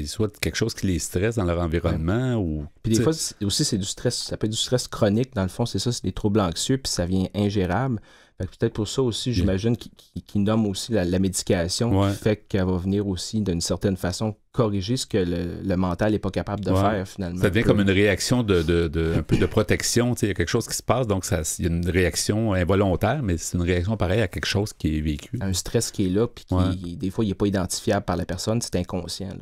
soit quelque chose qui les stresse dans leur environnement. Ou puis des fois, aussi, c'est du stress. Ça peut être du stress chronique. Dans le fond, c'est des troubles anxieux, puis ça vient ingérable. Fait que peut-être pour ça aussi, j'imagine qu'il nomme aussi la médication qui fait qu'elle va venir aussi d'une certaine façon corriger ce que le mental n'est pas capable de faire finalement. Ça devient comme une réaction un peu de protection. Il y a quelque chose qui se passe, donc il y a une réaction involontaire, mais c'est une réaction pareille à quelque chose qui est vécu. Un stress qui est là, puis qui des fois, il n'est pas identifiable par la personne, c'est inconscient.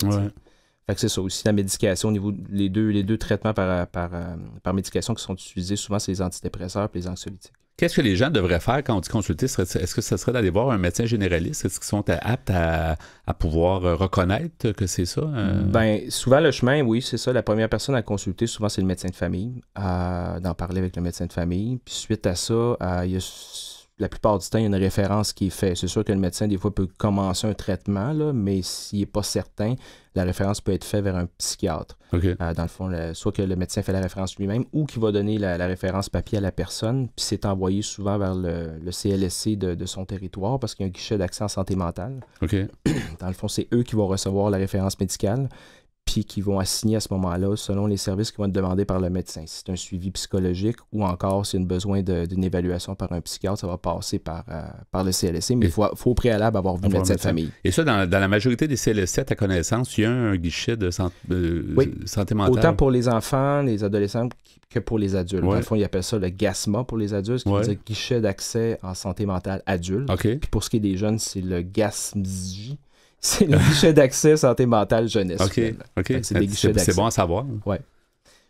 Là, Fait que c'est ça aussi, la médication, au niveau les deux traitements par médication qui sont utilisés, souvent, c'est les antidépresseurs et les anxiolytiques. Qu'est-ce que les gens devraient faire quand on dit consulter? Est-ce que ce serait d'aller voir un médecin généraliste? Est-ce qu'ils sont aptes à pouvoir reconnaître que c'est ça? Ben, souvent, le chemin, oui, c'est ça. La première personne à consulter, souvent, c'est le médecin de famille, d'en parler avec le médecin de famille. Puis suite à ça, la plupart du temps, il y a une référence qui est faite. C'est sûr que le médecin, des fois, peut commencer un traitement, là, mais s'il n'est pas certain, la référence peut être faite vers un psychiatre. Okay. Dans le fond, soit que le médecin fait la référence lui-même ou qu'il va donner la référence papier à la personne, puis c'est envoyé souvent vers le CLSC de son territoire parce qu'il y a un guichet d'accès en santé mentale. Okay. Dans le fond, c'est eux qui vont recevoir la référence médicale puis qui vont assigner à ce moment-là selon les services qui vont être demandés par le médecin. Si c'est un suivi psychologique ou encore s'il y a besoin d'une évaluation par un psychiatre, ça va passer par le CLSC, mais il faut au préalable avoir vu le médecin de famille. Et ça, dans la majorité des CLSC, à ta connaissance, il y a un guichet de santé mentale? Autant pour les enfants, les adolescents que pour les adultes. Dans le fond, ils appellent ça le GASMA pour les adultes, ce qui veut dire guichet d'accès en santé mentale adulte. Okay. Puis pour ce qui est des jeunes, c'est le GASMJ. C'est le guichet d'accès santé mentale jeunesse. OK. C'est bon à savoir. Oui.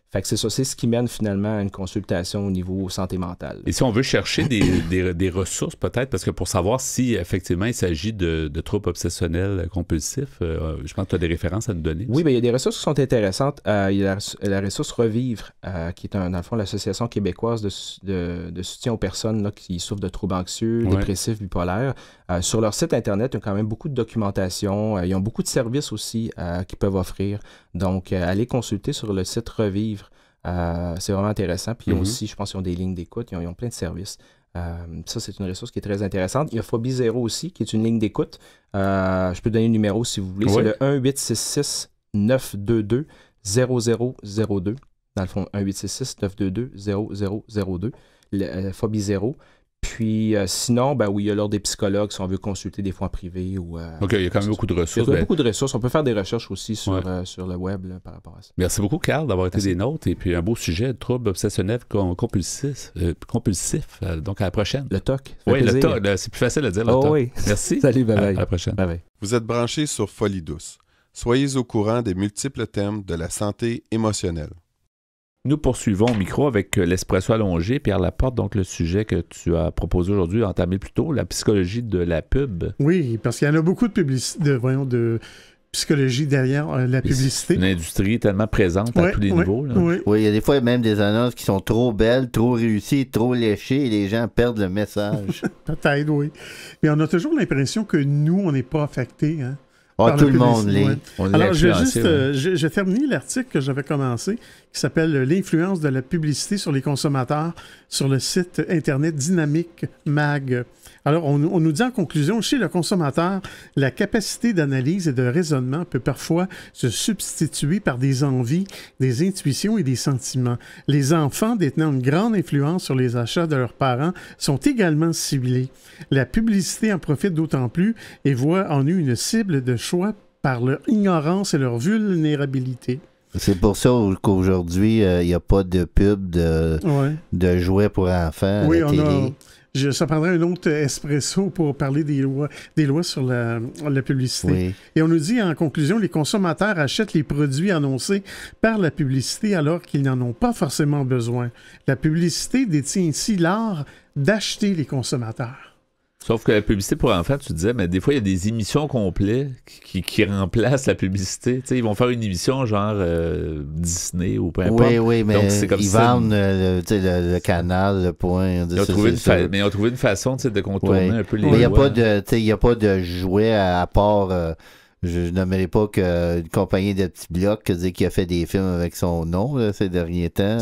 Fait que c'est ça, c'est ce qui mène finalement à une consultation au niveau santé mentale. Et si on veut chercher des ressources peut-être, parce que pour savoir si effectivement il s'agit de troubles obsessionnels compulsifs, je pense que tu as des références à nous donner. Oui, bien, il y a des ressources qui sont intéressantes. Il y a la ressource Revivre, qui est dans le fond l'Association québécoise de soutien aux personnes là, qui souffrent de troubles anxieux, dépressifs, bipolaires. Sur leur site Internet, il y a quand même beaucoup de documentation. Ils ont beaucoup de services aussi qu'ils peuvent offrir. Donc, allez consulter sur le site Revivre. C'est vraiment intéressant. Puis aussi, je pense qu'ils ont des lignes d'écoute. Ils ont plein de services. Ça, c'est une ressource qui est très intéressante. Il y a Phobie Zéro aussi, qui est une ligne d'écoute. Je peux donner le numéro si vous voulez. C'est le 1-866-922-0002. Dans le fond, 1-866-922-0002. Phobie Zéro. Puis sinon, ben oui, il y a l'ordre des psychologues si on veut consulter des fois en privé. OK, il y a quand même beaucoup de ressources. Il y a beaucoup de ressources. On peut faire des recherches aussi sur le web là, par rapport à ça. Merci beaucoup, Carl, d'avoir été des nôtres. Et puis un beau sujet, trouble obsessionnel compulsif. Donc à la prochaine. Le TOC. Oui, le TOC. C'est plus facile à dire, le TOC. Oui. Merci. Salut, bye-bye. À la prochaine. Bye-bye. Vous êtes branchés sur Folie douce. Soyez au courant des multiples thèmes de la santé émotionnelle. Nous poursuivons au micro avec l'Espresso allongé. Pierre Laporte, donc le sujet que tu as proposé aujourd'hui, entamé plus tôt, la psychologie de la pub. Oui, parce qu'il y en a beaucoup de psychologie derrière la publicité. C'est une industrie tellement présente à tous les niveaux. Là. Oui, il y a des fois même des annonces qui sont trop belles, trop réussies, trop léchées et les gens perdent le message. Peut-être, oui. Mais on a toujours l'impression que nous, on n'est pas affectés, hein? Tout le monde l'est. Alors, je vais terminer l'article que j'avais commencé, qui s'appelle « L'influence de la publicité sur les consommateurs » sur le site Internet Dynamique Mag. Alors, on nous dit en conclusion, chez le consommateur, la capacité d'analyse et de raisonnement peut parfois se substituer par des envies, des intuitions et des sentiments. Les enfants détenant une grande influence sur les achats de leurs parents sont également ciblés. La publicité en profite d'autant plus et voit en eux une cible de choix par leur ignorance et leur vulnérabilité. C'est pour ça qu'aujourd'hui, il n'y a pas de pub de jouets pour enfants à la télé. Ça prendrait un autre espresso pour parler des lois sur la publicité. Oui. Et on nous dit en conclusion, les consommateurs achètent les produits annoncés par la publicité alors qu'ils n'en ont pas forcément besoin. La publicité détient ainsi l'art d'acheter les consommateurs. Sauf que la publicité pour enfants, tu disais, mais des fois, il y a des émissions complètes qui remplacent la publicité. Tu sais, ils vont faire une émission genre Disney ou peu importe. Oui, mais donc, c'est comme ils vendent le canal, le point. Mais ils ont trouvé une façon de contourner un peu les mais il n'y a pas de jouet à part... Je n'aimerais pas qu'une compagnie de petits blocs qui a fait des films avec son nom là, ces derniers temps.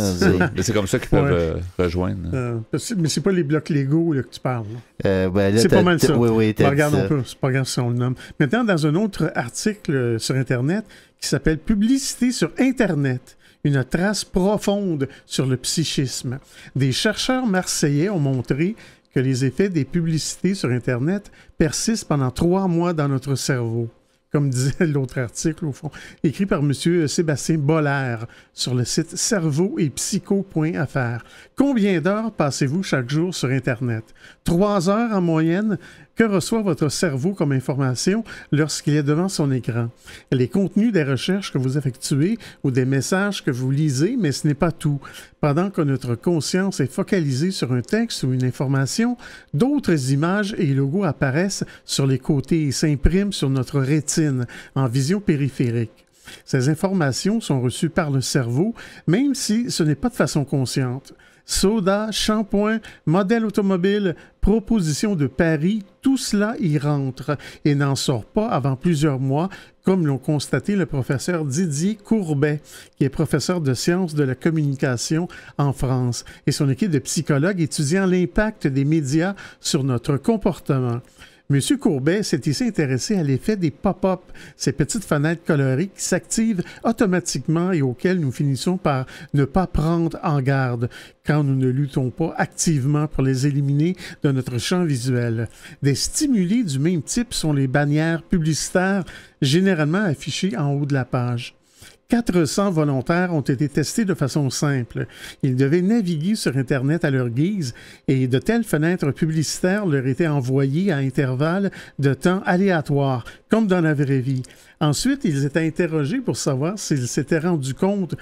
Mais c'est comme ça qu'ils peuvent rejoindre. Mais c'est pas les blocs Lego là, que tu parles. Là, c'est pas mal ça. Oui, regarde un peu, c'est pas grave si on le nomme. Maintenant, dans un autre article sur Internet qui s'appelle « Publicité sur Internet ». Une trace profonde sur le psychisme. Des chercheurs marseillais ont montré que les effets des publicités sur Internet persistent pendant 3 mois dans notre cerveau. Comme disait l'autre article, au fond, écrit par M. Sébastien Boller sur le site cerveauetpsycho.fr. Combien d'heures passez-vous chaque jour sur Internet? 3 heures en moyenne, Que reçoit votre cerveau comme information lorsqu'il est devant son écran? Les contenus des recherches que vous effectuez ou des messages que vous lisez, mais ce n'est pas tout. Pendant que notre conscience est focalisée sur un texte ou une information, d'autres images et logos apparaissent sur les côtés et s'impriment sur notre rétine en vision périphérique. Ces informations sont reçues par le cerveau, même si ce n'est pas de façon consciente. Soda, shampoing, modèle automobile, proposition de paris, tout cela y rentre et n'en sort pas avant plusieurs mois, comme l'ont constaté le professeur Didier Courbet, qui est professeur de sciences de la communication en France, et son équipe de psychologues étudiant l'impact des médias sur notre comportement. M. Courbet s'est ici intéressé à l'effet des pop-up, ces petites fenêtres colorées qui s'activent automatiquement et auxquelles nous finissons par ne pas prendre en garde quand nous ne luttons pas activement pour les éliminer de notre champ visuel. Des stimuli du même type sont les bannières publicitaires généralement affichées en haut de la page. 400 volontaires ont été testés de façon simple. Ils devaient naviguer sur Internet à leur guise et de telles fenêtres publicitaires leur étaient envoyées à intervalles de temps aléatoires, comme dans la vraie vie. Ensuite, ils étaient interrogés pour savoir s'ils s'étaient rendus compte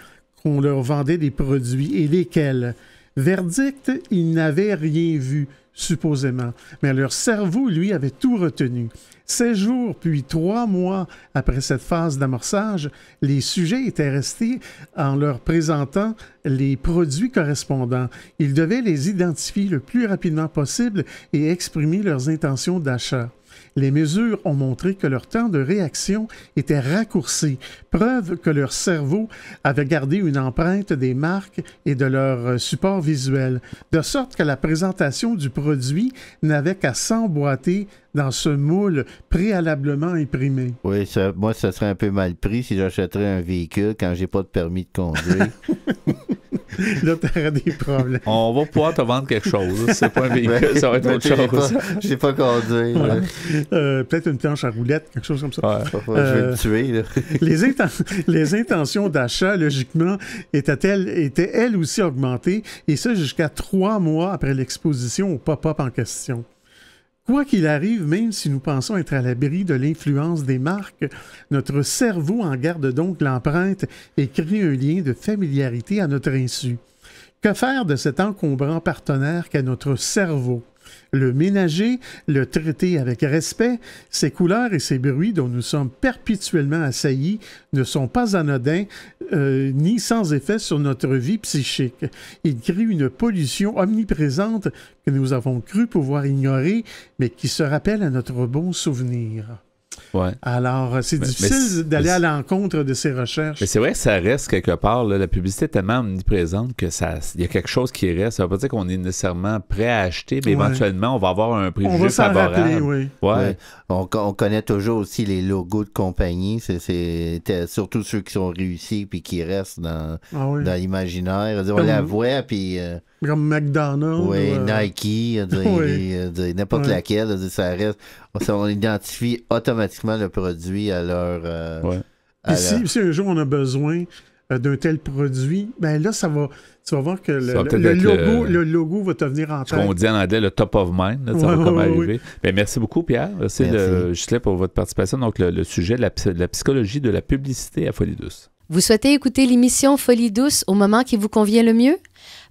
qu'on leur vendait des produits et lesquels. Verdict, ils n'avaient rien vu, supposément, mais leur cerveau, lui, avait tout retenu. 16 jours, puis 3 mois après cette phase d'amorçage, les sujets étaient restés en leur présentant les produits correspondants. Ils devaient les identifier le plus rapidement possible et exprimer leurs intentions d'achat. Les mesures ont montré que leur temps de réaction était raccourci, preuve que leur cerveau avait gardé une empreinte des marques et de leur support visuel, de sorte que la présentation du produit n'avait qu'à s'emboîter dans ce moule préalablement imprimé. Oui, moi, ça serait un peu mal pris si j'achèterais un véhicule quand j'ai pas de permis de conduire. Là, tu aurais des problèmes. On va pouvoir te vendre quelque chose. C'est pas un véhicule, ça va être autre chose. Je sais pas conduire. Ouais. Peut-être une planche à roulettes, quelque chose comme ça. Ouais, je vais me tuer. Là. Les intentions d'achat, logiquement, étaient elles aussi augmentées, et ça jusqu'à 3 mois après l'exposition au pop-up en question. Quoi qu'il arrive, même si nous pensons être à l'abri de l'influence des marques, notre cerveau en garde donc l'empreinte et crée un lien de familiarité à notre insu. Que faire de cet encombrant partenaire qu'est notre cerveau? Le ménager, le traiter avec respect, ses couleurs et ses bruits dont nous sommes perpétuellement assaillis ne sont pas anodins ni sans effet sur notre vie psychique. Ils créent une pollution omniprésente que nous avons cru pouvoir ignorer, mais qui se rappelle à notre bon souvenir. Ouais. Alors, c'est difficile d'aller à l'encontre de ces recherches. Mais c'est vrai que ça reste quelque part. Là, la publicité est tellement omniprésente qu'il y a quelque chose qui reste. Ça ne veut pas dire qu'on est nécessairement prêt à acheter, mais éventuellement, on va avoir un préjugé favorable. Rappeler, oui. Ouais. On connaît toujours aussi les logos de compagnie. C'est surtout ceux qui sont réussis et qui restent dans l'imaginaire. On la voit, puis... Comme McDonald's. Oui, Nike, n'importe laquelle, ça reste. On identifie automatiquement le produit à leur... Si un jour on a besoin d'un tel produit, ben là, tu vas voir que le logo va te venir en tête. Ce qu'on dit en anglais, le top of mind, là, ça va comme arriver. Ben, merci beaucoup, Pierre. Merci Ghislain pour votre participation. Donc, le sujet de la psychologie de la publicité à Folie Douce. Vous souhaitez écouter l'émission Folie Douce au moment qui vous convient le mieux?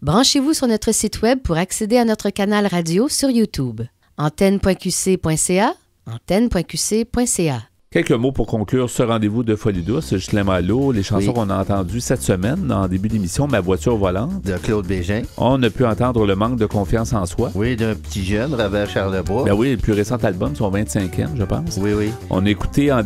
Branchez-vous sur notre site web pour accéder à notre canal radio sur YouTube. antenne.qc.ca, antenne.qc.ca. Quelques mots pour conclure ce rendez-vous de Folie Douce. Ghislain Malo, les chansons qu'on a entendues cette semaine en début d'émission, Ma voiture volante. De Claude Bégin. On a pu entendre Le manque de confiance en soi. Oui, d'un petit jeune, Robert Charlebois. Ben oui, le plus récent album, son 25e, je pense. Oui. On a écouté dans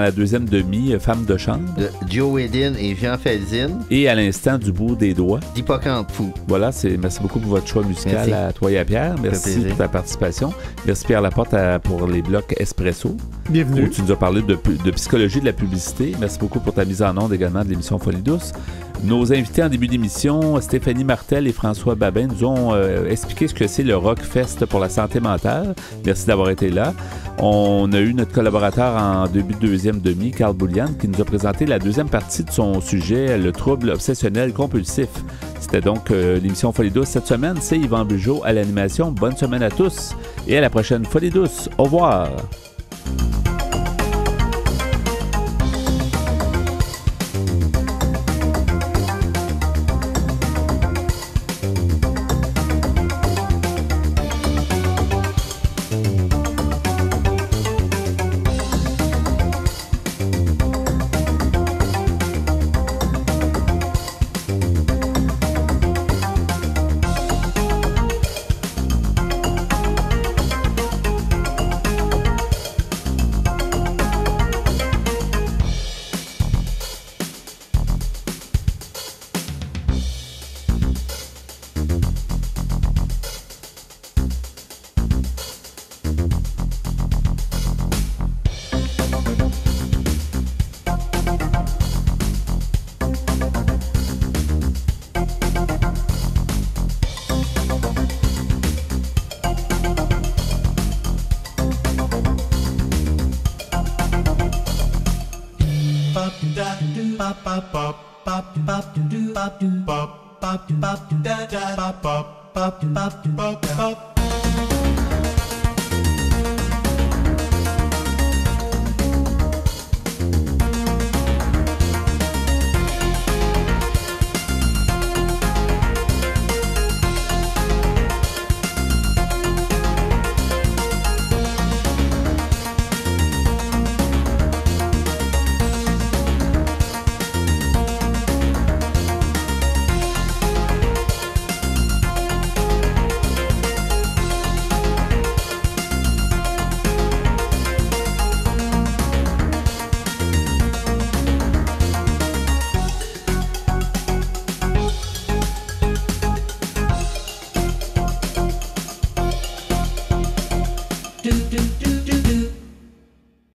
la deuxième demi, Femme de chambre. De Joe Wedin et Jean Felzin. Et à l'instant, Du bout des doigts. d'Hippocampe fou. Voilà, merci beaucoup pour votre choix musical à toi et à Pierre. Merci pour ta participation. Merci Pierre Laporte pour les blocs Espresso. Bienvenue bienvenue. Où tu nous as parlé de psychologie de la publicité. Merci beaucoup pour ta mise en onde également de l'émission Folie douce. Nos invités en début d'émission, Stéphanie Martel et François Babin, nous ont expliqué ce que c'est le Rockfest pour la santé mentale. Merci d'avoir été là. On a eu notre collaborateur en début de deuxième demi, Carl Boulian, qui nous a présenté la deuxième partie de son sujet, le trouble obsessionnel compulsif. C'était donc l'émission Folie douce cette semaine. C'est Yvan Bugeaud à l'animation. Bonne semaine à tous et à la prochaine Folie douce. Au revoir. Bop